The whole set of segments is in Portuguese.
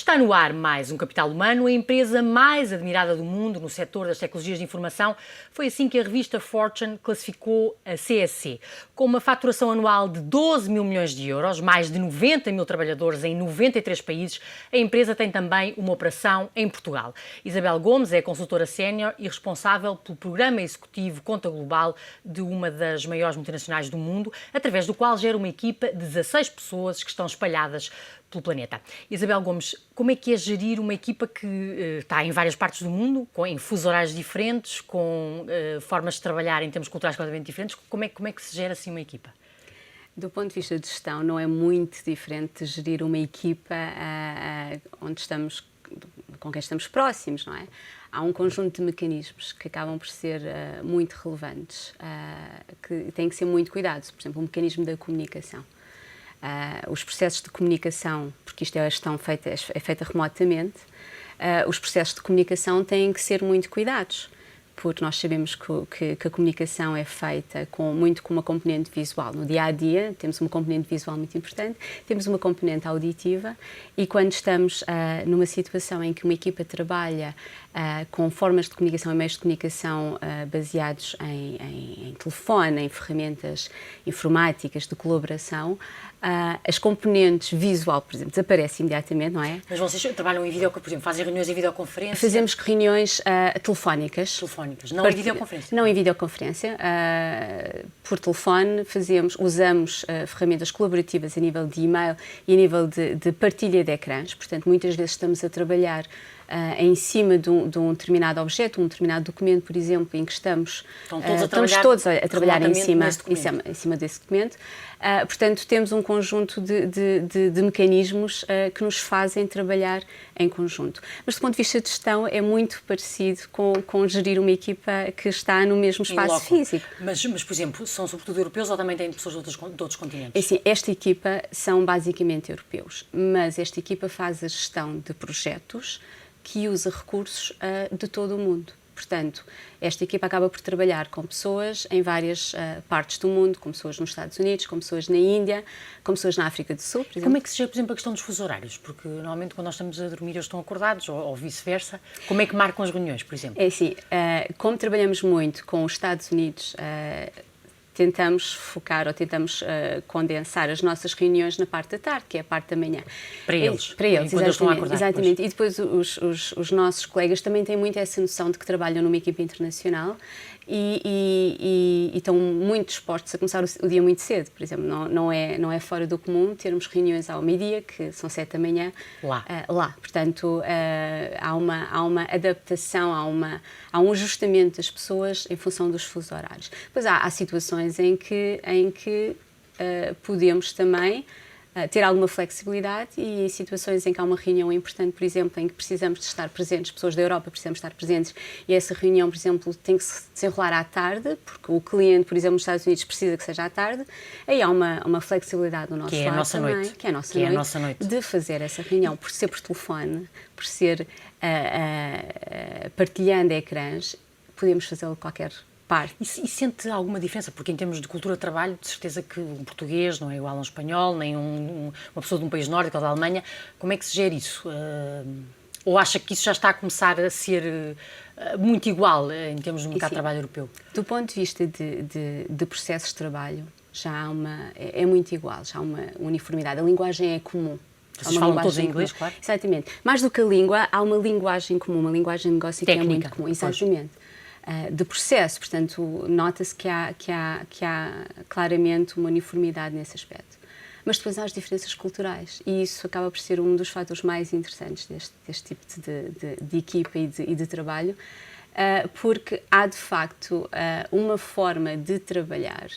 Está no ar mais um Capital Humano, a empresa mais admirada do mundo no setor das tecnologias de informação. Foi assim que a revista Fortune classificou a CSC. Com uma faturação anual de 12 mil milhões de euros, mais de 90 mil trabalhadores em 93 países, a empresa tem também uma operação em Portugal. Isabel Gomes é consultora sénior e responsável pelo programa executivo Conta Global de uma das maiores multinacionais do mundo, através do qual gera uma equipa de 16 pessoas que estão espalhadas pelo planeta. Isabel Gomes, como é que é gerir uma equipa que está em várias partes do mundo, em fusos horários diferentes, com formas de trabalhar em termos culturais completamente diferentes? Como é que se gera assim uma equipa? Do ponto de vista de gestão, não é muito diferente de gerir uma equipa onde estamos, com quem estamos próximos, não é? Há um conjunto de mecanismos que acabam por ser muito relevantes, que têm que ser muito cuidados. Por exemplo, o mecanismo da comunicação. Os processos de comunicação, porque isto é a gestão é feita remotamente, os processos de comunicação têm que ser muito cuidados, porque nós sabemos que a comunicação é feita muito com uma componente visual. No dia-a-dia temos uma componente visual muito importante, temos uma componente auditiva e quando estamos numa situação em que uma equipa trabalha com formas de comunicação e meios de comunicação baseados em telefone, em ferramentas informáticas de colaboração, as componentes visual, por exemplo, desaparecem imediatamente, não é? Mas vocês trabalham em por exemplo, fazem reuniões em videoconferência? Fazemos reuniões telefónicas. Não em videoconferência? Não em videoconferência. Por telefone usamos ferramentas colaborativas a nível de e-mail e a nível de partilha de ecrãs. Portanto, muitas vezes estamos a trabalhar em cima de um determinado objeto, um determinado documento, por exemplo, em que estamos todos a trabalhar em cima desse documento. Portanto, temos um conjunto de mecanismos que nos fazem trabalhar em conjunto. Mas, do ponto de vista de gestão, é muito parecido com gerir uma equipa que está no mesmo espaço físico. Mas, por exemplo, são sobretudo europeus ou também têm pessoas de outros continentes? É assim, esta equipa são basicamente europeus, mas esta equipa faz a gestão de projetos que usa recursos de todo o mundo. Portanto, esta equipa acaba por trabalhar com pessoas em várias partes do mundo, com pessoas nos Estados Unidos, com pessoas na Índia, com pessoas na África do Sul, por exemplo. Como é que se gera, por exemplo, a questão dos fusos horários? Porque, normalmente, quando nós estamos a dormir, eles estão acordados, ou vice-versa. Como é que marcam as reuniões, por exemplo? É assim, como trabalhamos muito com os Estados Unidos, tentamos focar ou tentamos condensar as nossas reuniões na parte da tarde, que é a parte da manhã. Para eles, exatamente, estão a acordar. Exatamente. Depois. E depois os nossos colegas também têm muito essa noção de que trabalham numa equipa internacional e estão muito dispostos a começar o dia muito cedo. Por exemplo, não é fora do comum termos reuniões ao meio-dia, que são 7 da manhã, lá. Portanto, há uma adaptação, há um ajustamento das pessoas em função dos fusos horários. Depois há situações em que podemos também ter alguma flexibilidade e em situações em que há uma reunião importante, por exemplo, em que precisamos de estar presentes, pessoas da Europa precisamos estar presentes e essa reunião, por exemplo, tem que se desenrolar à tarde, porque o cliente, por exemplo, nos Estados Unidos precisa que seja à tarde, aí há uma flexibilidade no nosso lado também, que é a nossa noite, de fazer essa reunião, por ser por telefone, por ser partilhando ecrãs, podemos fazê-lo de qualquer parte. E sente alguma diferença? Porque em termos de cultura de trabalho, de certeza que um português não é igual a um espanhol, nem uma pessoa de um país nórdico ou da Alemanha. Como é que se gera isso? Ou acha que isso já está a começar a ser muito igual em termos do mercado de trabalho europeu? Do ponto de vista de processos de trabalho, já é muito igual, já há uma uniformidade. A linguagem é comum. Vocês falam todos em inglês, claro? Exatamente. Mais do que a língua, há uma linguagem comum, uma linguagem de negócio técnica, que é muito comum. Exatamente. De processo, portanto, nota-se que há claramente uma uniformidade nesse aspecto. Mas depois há as diferenças culturais e isso acaba por ser um dos fatores mais interessantes deste tipo de equipa e de trabalho, porque há, de facto, uma forma de trabalhar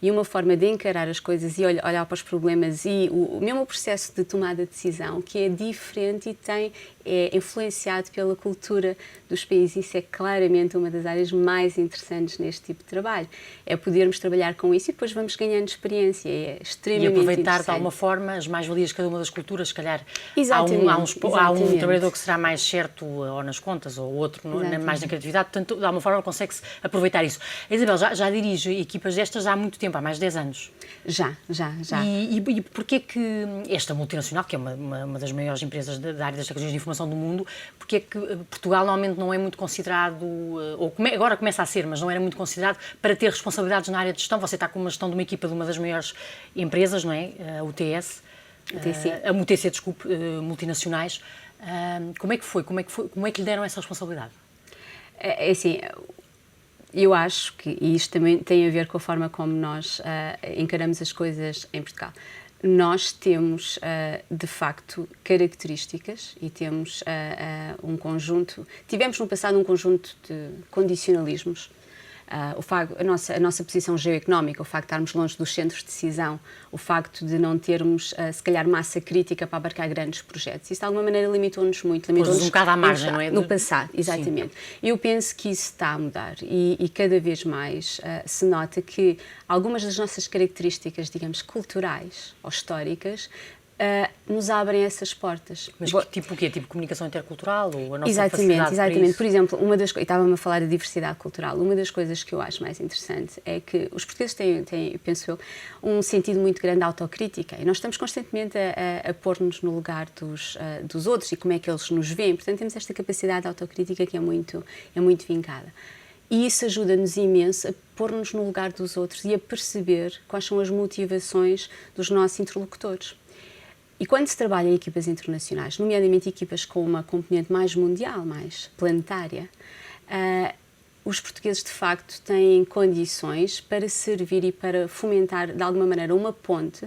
e uma forma de encarar as coisas e olhar para os problemas e o mesmo processo de tomada de decisão que é diferente e é influenciado pela cultura dos países. Isso é claramente uma das áreas mais interessantes neste tipo de trabalho. É podermos trabalhar com isso e depois vamos ganhando experiência. É extremamente interessante. E aproveitar de alguma forma as mais-valias de cada uma das culturas. Se calhar exatamente, há um trabalhador que será mais certo ou nas contas ou outro mais na criatividade. Portanto, de alguma forma consegue-se aproveitar isso. A Isabel já dirige equipas destas há muito tempo. tempo, há mais de 10 anos. Já. E porquê que esta multinacional, que é uma das maiores empresas da área das tecnologias de informação do mundo, porquê que Portugal normalmente não é muito considerado, agora começa a ser, mas não era muito considerado, para ter responsabilidades na área de gestão? Você está com uma gestão de uma equipa de uma das maiores empresas, não é? A UTS. A UTC, desculpe, multinacionais. Como é que foi? Como é que lhe deram essa responsabilidade? É assim, eu acho que, e isto também tem a ver com a forma como nós encaramos as coisas em Portugal. Nós temos, de facto, características e temos tivemos no passado um conjunto de condicionalismos. A nossa posição geoeconómica, o facto de estarmos longe dos centros de decisão, o facto de não termos, se calhar, massa crítica para abarcar grandes projetos. Isso, de alguma maneira, limitou-nos muito. Pôs-nos um bocado à margem, não é? No passado, exatamente. Sim. Eu penso que isso está a mudar e cada vez mais se nota que algumas das nossas características, digamos, culturais ou históricas, nos abrem essas portas. Mas tipo o quê? Tipo comunicação intercultural ou a nossa exatamente. Para isso? Por exemplo, estava-me a falar da diversidade cultural. Uma das coisas que eu acho mais interessante é que os portugueses têm, penso eu, um sentido muito grande de autocrítica e nós estamos constantemente a pôr-nos no lugar dos outros e como é que eles nos veem. Portanto, temos esta capacidade de autocrítica que é muito vincada. E isso ajuda-nos imenso a pôr-nos no lugar dos outros e a perceber quais são as motivações dos nossos interlocutores. E quando se trabalha em equipas internacionais, nomeadamente equipas com uma componente mais mundial, mais planetária, os portugueses, de facto, têm condições para servir e para fomentar, de alguma maneira, uma ponte,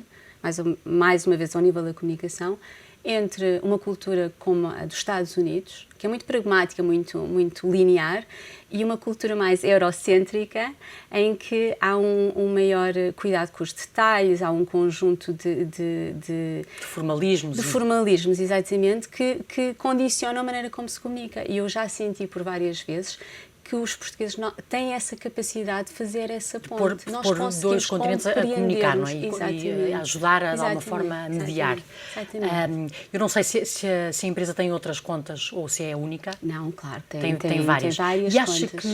mais uma vez ao nível da comunicação, entre uma cultura como a dos Estados Unidos, que é muito pragmática, muito linear, e uma cultura mais eurocêntrica, em que há um maior cuidado com os detalhes, há um conjunto de formalismos. De formalismos, exatamente, que condicionam a maneira como se comunica. E eu já senti por várias vezes que os portugueses têm essa capacidade de fazer essa ponte. Nós pôr dois continentes a comunicar, não é? E a ajudar, de alguma forma, a mediar. Exatamente. Eu não sei se a empresa tem outras contas ou se é a única. Não, claro, tem várias. E acho que,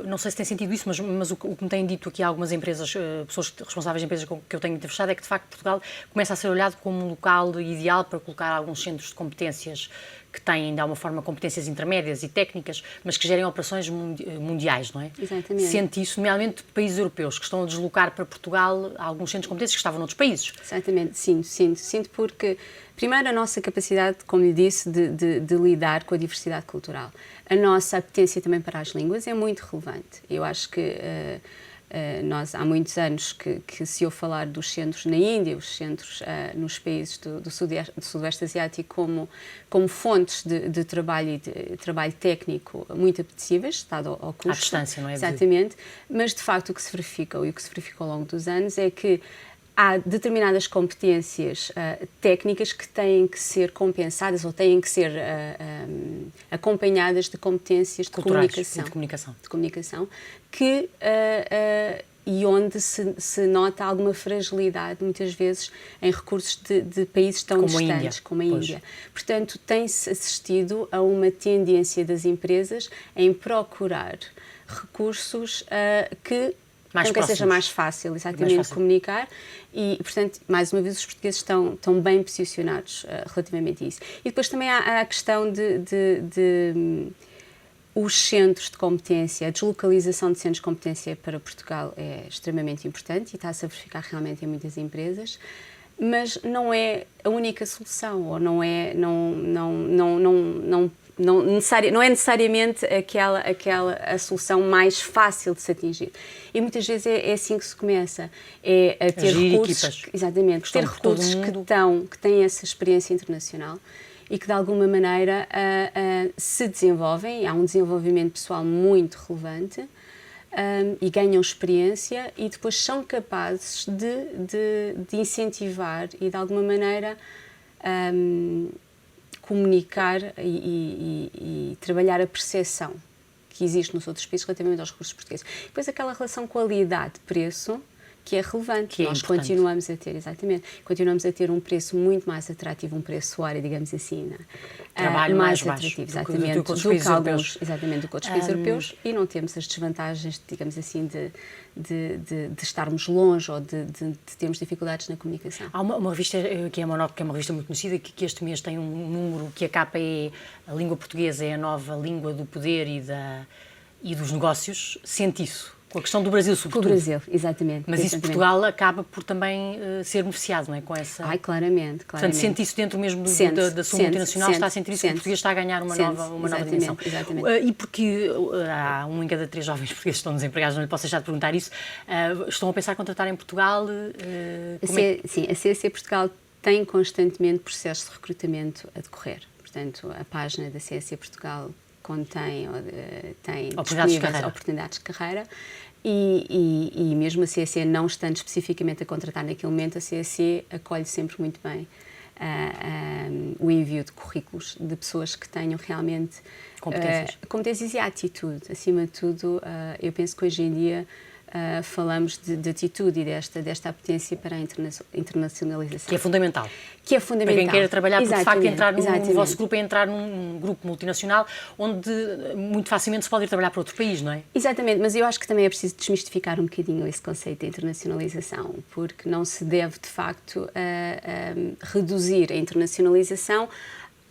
não sei se tem sentido isso, mas o que me têm dito aqui algumas empresas, pessoas responsáveis de empresas que eu tenho entrevistado, é que, de facto, Portugal começa a ser olhado como um local ideal para colocar alguns centros de competências que têm, de alguma forma, competências intermédias e técnicas, mas que gerem operações mundiais, não é? Exatamente. Sente isso, nomeadamente países europeus, que estão a deslocar para Portugal alguns centros de competências que estavam noutros países. Exatamente, sinto porque, primeiro, a nossa capacidade, como lhe disse, de lidar com a diversidade cultural. A nossa apetência também para as línguas é muito relevante. Eu acho que nós, há muitos anos que se ouve falar dos centros na Índia, os centros nos países do Sudoeste Asiático como fontes de trabalho e de trabalho técnico muito apetecíveis, dado ao custo. À distância, não é? Exatamente. Mas, de facto, o que se verificou e o que se verificou ao longo dos anos é que há determinadas competências técnicas que têm que ser compensadas ou têm que ser acompanhadas de competências de comunicação que e onde se nota alguma fragilidade, muitas vezes, em recursos de países tão distantes como a Índia. Portanto, tem-se assistido a uma tendência das empresas em procurar recursos que seja mais fácil, exatamente, comunicar e, portanto, mais uma vez, os portugueses estão bem posicionados relativamente a isso. E depois também há a questão de os centros de competência, a deslocalização de centros de competência para Portugal é extremamente importante e está-se a verificar realmente em muitas empresas, mas não é a única solução, ou não é necessariamente a solução mais fácil de se atingir. E muitas vezes é assim que se começa, é a ter recursos, equipas. Exatamente, ter recursos que têm essa experiência internacional e que de alguma maneira se desenvolvem, há um desenvolvimento pessoal muito relevante e ganham experiência e depois são capazes de incentivar e de alguma maneira comunicar e trabalhar a percepção que existe nos outros países relativamente aos recursos portugueses. Depois aquela relação qualidade-preço que é relevante. Que é Nós importante. continuamos a ter, exatamente, continuamos a ter um preço muito mais atrativo, um preço hora, digamos assim, Trabalho mais atrativo, baixo exatamente, do que outros países europeus. Exatamente, do que outros países europeus, e não temos as desvantagens, digamos assim, de estarmos longe ou de termos dificuldades na comunicação. Há uma revista que é a Monop, que é uma revista muito conhecida, que este mês tem um número que a capa é a língua portuguesa é a nova língua do poder e dos negócios. Sente isso? Com a questão do Brasil, sobretudo. Com o Brasil, exatamente. Mas isso Portugal acaba por também ser beneficiado, não é? Com essa... Claramente. Portanto, sente isso dentro mesmo da sua multinacional, está a sentir isso que o português está a ganhar uma nova dimensão. Exatamente. E porque há 1 em cada 3 jovens portugueses que estão desempregados, não lhe posso deixar de perguntar isso, estão a pensar em contratar em Portugal? Sim, a CSC Portugal tem constantemente processos de recrutamento a decorrer. Portanto, a página da CSC Portugal tem oportunidades de carreira e mesmo a CSC não estando especificamente a contratar naquele momento, a CSC acolhe sempre muito bem o envio de currículos de pessoas que tenham realmente competências e atitude. Acima de tudo, eu penso que hoje em dia falamos de atitude e desta apetência para a internacionalização. Que é fundamental. Para quem queira trabalhar, porque de facto entrar no vosso grupo é entrar num grupo multinacional onde muito facilmente se pode ir trabalhar para outro país, não é? Exatamente, mas eu acho que também é preciso desmistificar um bocadinho esse conceito de internacionalização, porque não se deve de facto reduzir a internacionalização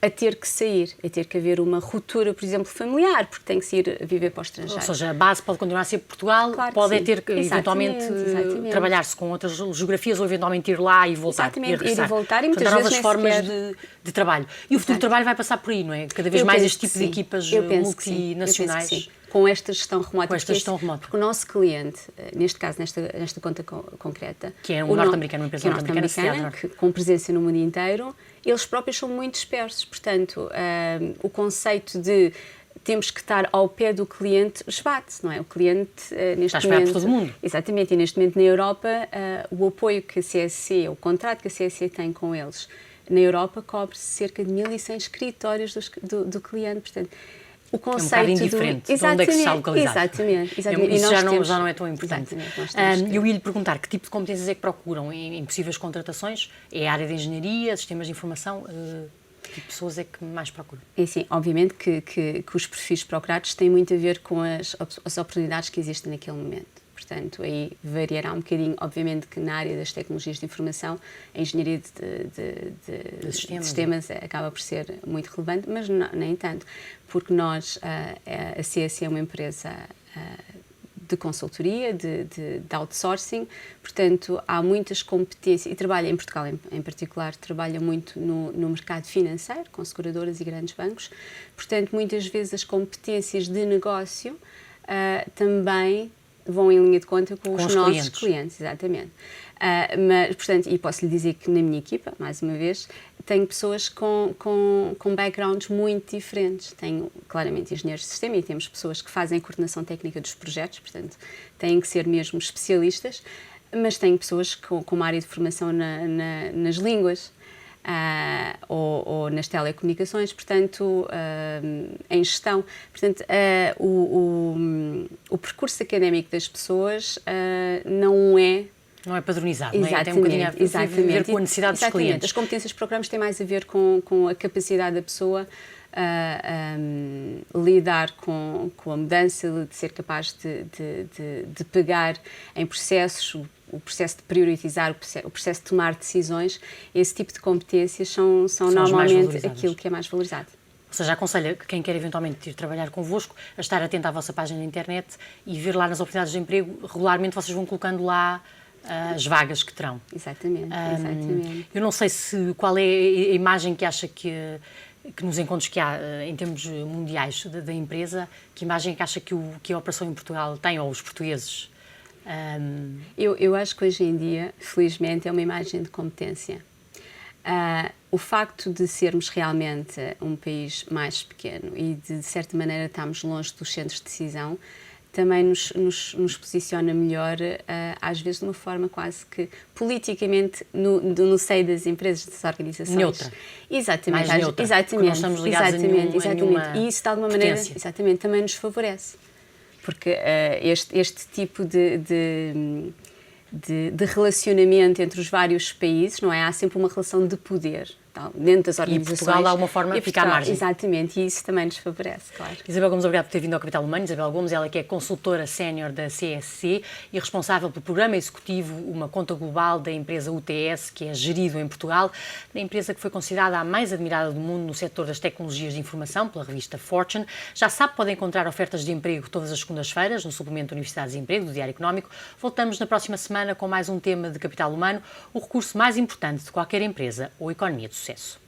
a ter que sair, a ter que haver uma ruptura, por exemplo, familiar, porque tem que se ir viver para o estrangeiro. Ou seja, a base pode continuar a ser Portugal, claro pode sim. ter que eventualmente trabalhar-se com outras geografias ou eventualmente ir lá e voltar. Exatamente, ir e voltar e muitas vezes novas formas de trabalho. E o futuro do trabalho vai passar por aí, não é? Cada vez mais este tipo de equipas multinacionais. Com esta gestão remota. Porque o nosso cliente, neste caso, nesta conta concreta... Que é um norte-americano, uma empresa norte-americana com presença no mundo inteiro, eles próprios são muito dispersos. Portanto, o conceito de temos que estar ao pé do cliente esbate-se, não é? O cliente, neste está momento... por todo o mundo. Exatamente, e neste momento na Europa, o apoio que a CSC, o contrato que a CSC tem com eles, na Europa cobre-se cerca de 1.100 escritórios do cliente, portanto... O conceito é um bocado indiferente de onde é que se está localizado. Exatamente. Isso já não é tão importante. Eu ia lhe perguntar que tipo de competências é que procuram em possíveis contratações? É a área de engenharia, sistemas de informação? Que tipo de pessoas é que mais procuram? Sim, obviamente que os perfis procurados têm muito a ver com as oportunidades que existem naquele momento. Portanto, aí variará um bocadinho, obviamente que na área das tecnologias de informação, a engenharia de sistemas acaba por ser muito relevante, mas nem tanto, porque a CSC é uma empresa de consultoria, de outsourcing, portanto, há muitas competências, e trabalha em Portugal em particular, trabalha muito no mercado financeiro, com seguradoras e grandes bancos, portanto, muitas vezes as competências de negócio também vão em linha de conta com os nossos clientes, exatamente. Mas, portanto, e posso lhe dizer que na minha equipa, mais uma vez, tenho pessoas com backgrounds muito diferentes. Tenho, claramente, engenheiros de sistema e temos pessoas que fazem a coordenação técnica dos projetos, portanto, têm que ser mesmo especialistas, mas tenho pessoas com uma área de formação nas línguas, ou nas telecomunicações, portanto, em gestão. Portanto, o percurso académico das pessoas não é padronizado, não é? Tem um bocadinho a ver com a necessidade dos clientes. As competências que procuramos têm mais a ver com a capacidade da pessoa lidar com a mudança, de ser capaz de pegar em processos, o processo de priorizar, o processo de tomar decisões. Esse tipo de competências são normalmente aquilo que é mais valorizado. Ou seja, aconselha que quem quer eventualmente ir trabalhar convosco a estar atento à vossa página na internet e ver lá nas oportunidades de emprego, regularmente vocês vão colocando lá as vagas que terão. Exatamente. Eu não sei qual é a imagem que acha que nos encontros que há em termos mundiais da empresa, que imagem que acha que a operação em Portugal tem, ou os portugueses? Eu acho que hoje em dia, felizmente, é uma imagem de competência. O facto de sermos realmente um país mais pequeno e de certa maneira estarmos longe dos centros de decisão também nos posiciona melhor, às vezes de uma forma quase que politicamente no seio das empresas, das organizações. Neutra. Exatamente. Mais neutra, porque nós estamos ligados a nenhuma e isso de alguma maneira também nos favorece. Porque este tipo de de relacionamento entre os vários países, não é? Há sempre uma relação de poder dentro das organizações. E Portugal, de alguma forma, fica à margem. Exatamente, e isso também nos favorece, claro. Isabel Gomes, obrigada por ter vindo ao Capital Humano. Isabel Gomes, ela que é consultora sénior da CSC e responsável pelo programa executivo Uma Conta Global da empresa UTS, que é gerido em Portugal, na empresa que foi considerada a mais admirada do mundo no setor das tecnologias de informação pela revista Fortune. Já sabe, pode encontrar ofertas de emprego todas as segundas-feiras no suplemento Universidades de Emprego do Diário Económico. Voltamos na próxima semana com mais um tema de Capital Humano, o recurso mais importante de qualquer empresa ou economia de sucesso.